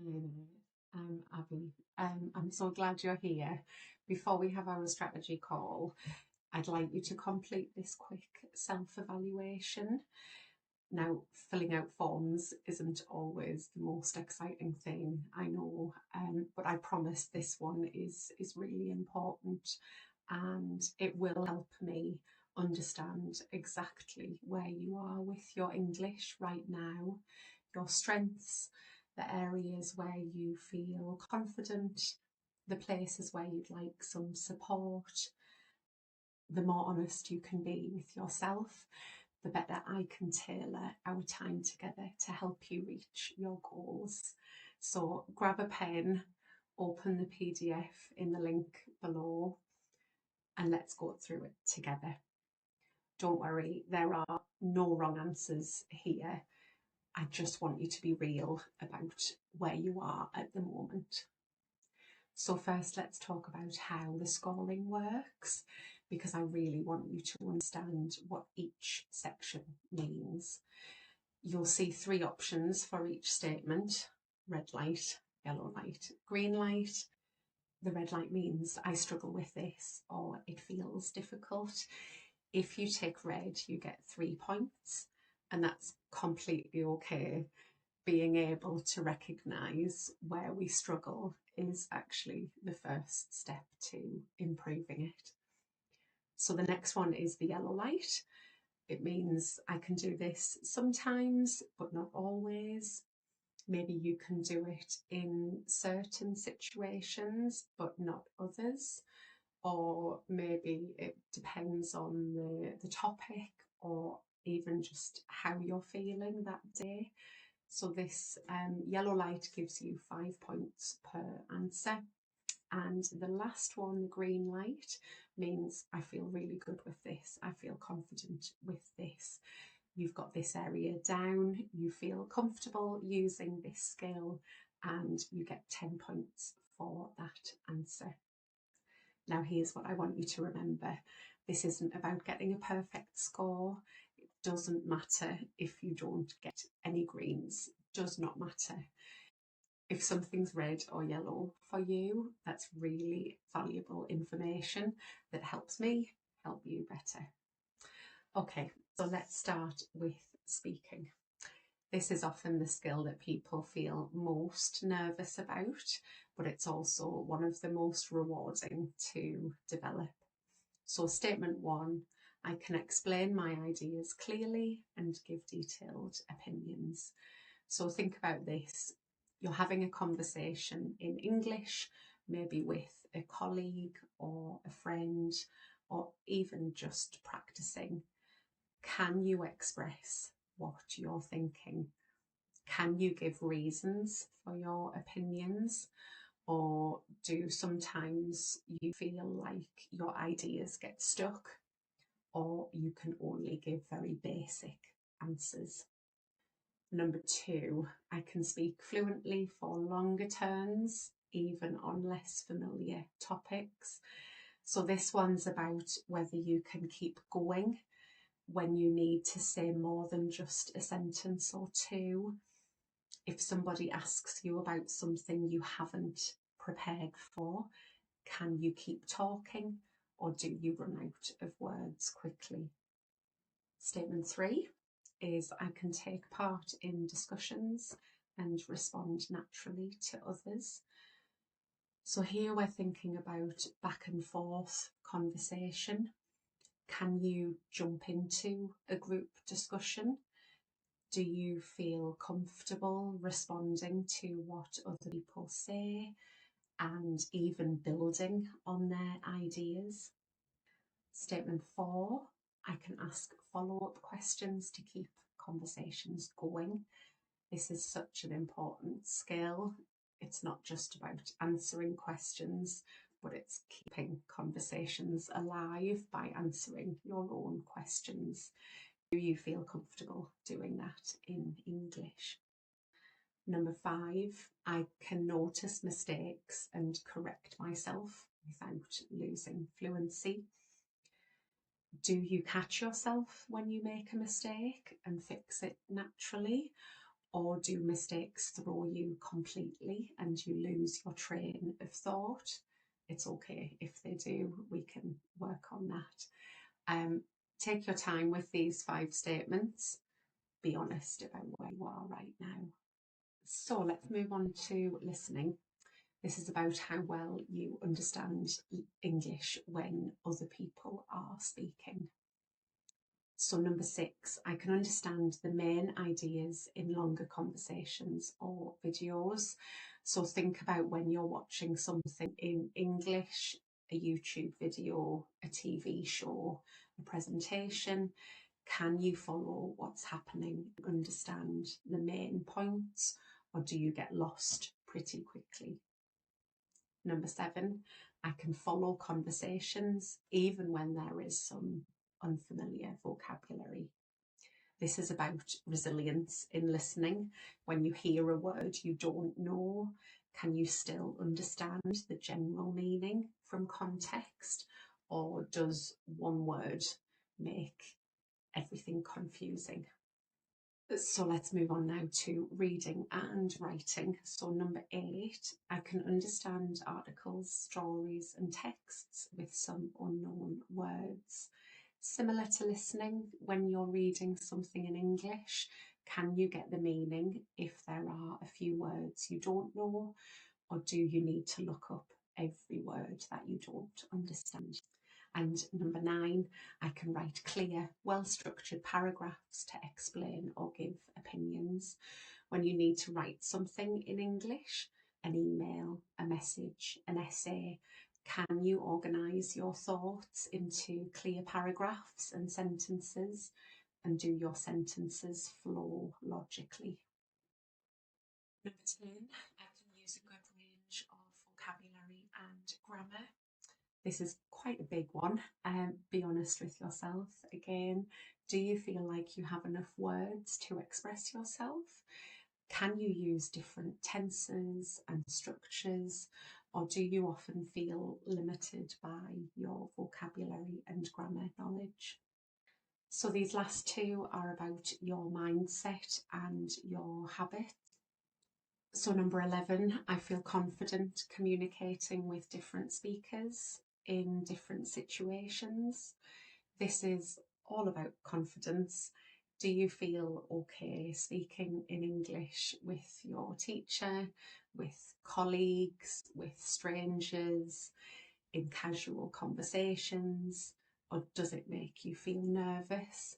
I'm Abby. I'm so glad you're here. Before we have our strategy call, I'd like you to complete this quick self-evaluation. Now, filling out forms isn't always the most exciting thing, I know, but I promise this one is really important, and it will help me understand exactly where you are with your English right now, your strengths, the areas where you feel confident, the places where you'd like some support. The more honest you can be with yourself, the better I can tailor our time together to help you reach your goals. So grab a pen, open the PDF in the link below, and let's go through it together. Don't worry, there are no wrong answers here. I just want you to be real about where you are at the moment. So first, let's talk about how the scoring works, because I really want you to understand what each section means. You'll see 3 options for each statement: red light, yellow light, green light. The red light means I struggle with this or it feels difficult. If you take red, you get 3 points, and that's completely okay. Being able to recognise where we struggle is actually the first step to improving it. So the next one is the yellow light. It means I can do this sometimes, but not always. Maybe you can do it in certain situations, but not others. Or maybe it depends on the topic, or even just how you're feeling that day. So this yellow light gives you 5 points per answer. And the last one, the green light, means I feel really good with this. I feel confident with this. You've got this area down, you feel comfortable using this skill, and you get 10 points for that answer. Now, here's what I want you to remember. This isn't about getting a perfect score. It doesn't matter if you don't get any greens. It does not matter. If something's red or yellow for you, that's really valuable information that helps me help you better. Okay, so let's start with speaking. This is often the skill that people feel most nervous about, but it's also one of the most rewarding to develop. So statement 1, I can explain my ideas clearly and give detailed opinions. So think about this. You're having a conversation in English, maybe with a colleague or a friend, or even just practicing. Can you express what you're thinking? Can you give reasons for your opinions? Or do sometimes you feel like your ideas get stuck, or you can only give very basic answers? Number 2, I can speak fluently for longer turns, even on less familiar topics. So this one's about whether you can keep going when you need to say more than just a sentence or 2. If somebody asks you about something you haven't prepared for, can you keep talking, or do you run out of words quickly? Statement 3 is I can take part in discussions and respond naturally to others. So here we're thinking about back and forth conversation. Can you jump into a group discussion? Do you feel comfortable responding to what other people say and even building on their ideas? Statement 4, I can ask follow-up questions to keep conversations going. This is such an important skill. It's not just about answering questions, but it's keeping conversations alive by answering your own questions. Do you feel comfortable doing that in English? Number 5, I can notice mistakes and correct myself without losing fluency. Do you catch yourself when you make a mistake and fix it naturally? Or do mistakes throw you completely and you lose your train of thought? It's okay if they do, we can work on that. Take your time with these 5 statements. Be honest about where you are right now. So let's move on to listening. This is about how well you understand English when other people are speaking. So number 6, I can understand the main ideas in longer conversations or videos. So think about when you're watching something in English, a YouTube video, a TV show, a presentation. Can you follow what's happening, understand the main points, or do you get lost pretty quickly? Number 7, I can follow conversations even when there is some unfamiliar vocabulary. This is about resilience in listening. When you hear a word you don't know, can you still understand the general meaning from context, or does one word make everything confusing? So let's move on now to reading and writing. So number 8, I can understand articles, stories and texts with some unknown words. Similar to listening, when you're reading something in English, can you get the meaning if there are a few words you don't know, or do you need to look up every word that you don't understand? And number 9, I can write clear, well-structured paragraphs to explain or give opinions. When you need to write something in English, an email, a message, an essay, can you organise your thoughts into clear paragraphs and sentences, and do your sentences flow logically? Number 10, I can use a good range of vocabulary and grammar. This is quite a big one. Be honest with yourself again. Do you feel like you have enough words to express yourself? Can you use different tenses and structures, or do you often feel limited by your vocabulary and grammar knowledge? So these last 2 are about your mindset and your habits. So number 11, I feel confident communicating with different speakers in different situations. This is all about confidence. Do you feel okay speaking in English with your teacher, with colleagues, with strangers, in casual conversations, or does it make you feel nervous?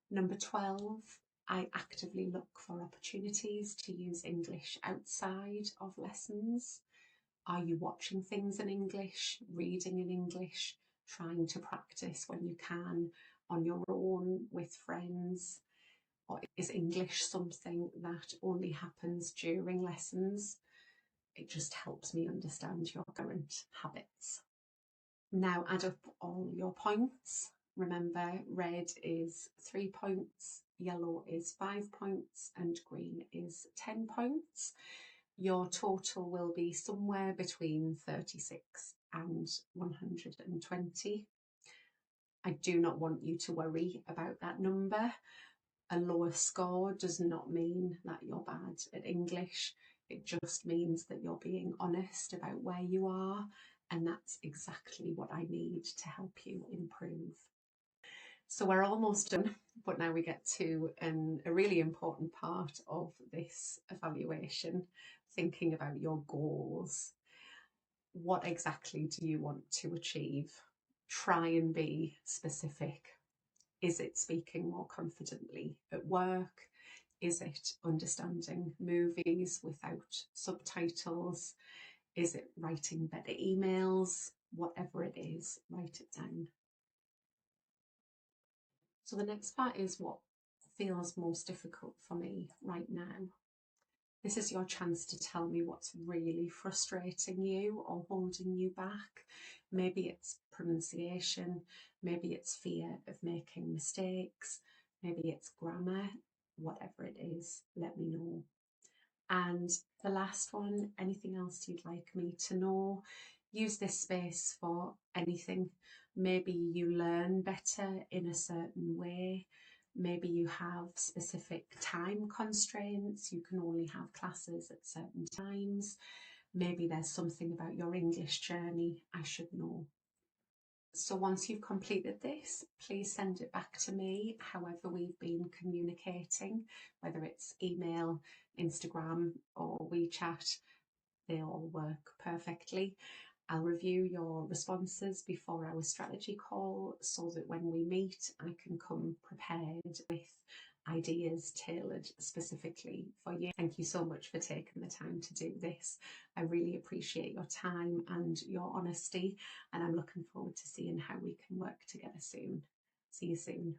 Number 12, I actively look for opportunities to use English outside of lessons. Are you watching things in English, reading in English, trying to practice when you can on your own with friends? Or is English something that only happens during lessons? It just helps me understand your current habits. Now add up all your points. Remember, red is 3 points, yellow is 5 points, and green is 10 points. Your total will be somewhere between 36 and 120. I do not want you to worry about that number. A lower score does not mean that you're bad at English. It just means that you're being honest about where you are, and that's exactly what I need to help you improve. So we're almost done, but now we get to a really important part of this evaluation, thinking about your goals. What exactly do you want to achieve? Try and be specific. Is it speaking more confidently at work? Is it understanding movies without subtitles? Is it writing better emails? Whatever it is, write it down. So the next part is what feels most difficult for me right now. This is your chance to tell me what's really frustrating you or holding you back. Maybe it's pronunciation, maybe it's fear of making mistakes, maybe it's grammar, whatever it is, let me know. And the last one, anything else you'd like me to know? Use this space for anything. Maybe you learn better in a certain way. Maybe you have specific time constraints, you can only have classes at certain times. Maybe there's something about your English journey I should know. So once you've completed this, please send it back to me, however we've been communicating, whether it's email, Instagram or WeChat, they all work perfectly. I'll review your responses before our strategy call so that when we meet, I can come prepared with ideas tailored specifically for you. Thank you so much for taking the time to do this. I really appreciate your time and your honesty, and I'm looking forward to seeing how we can work together soon. See you soon.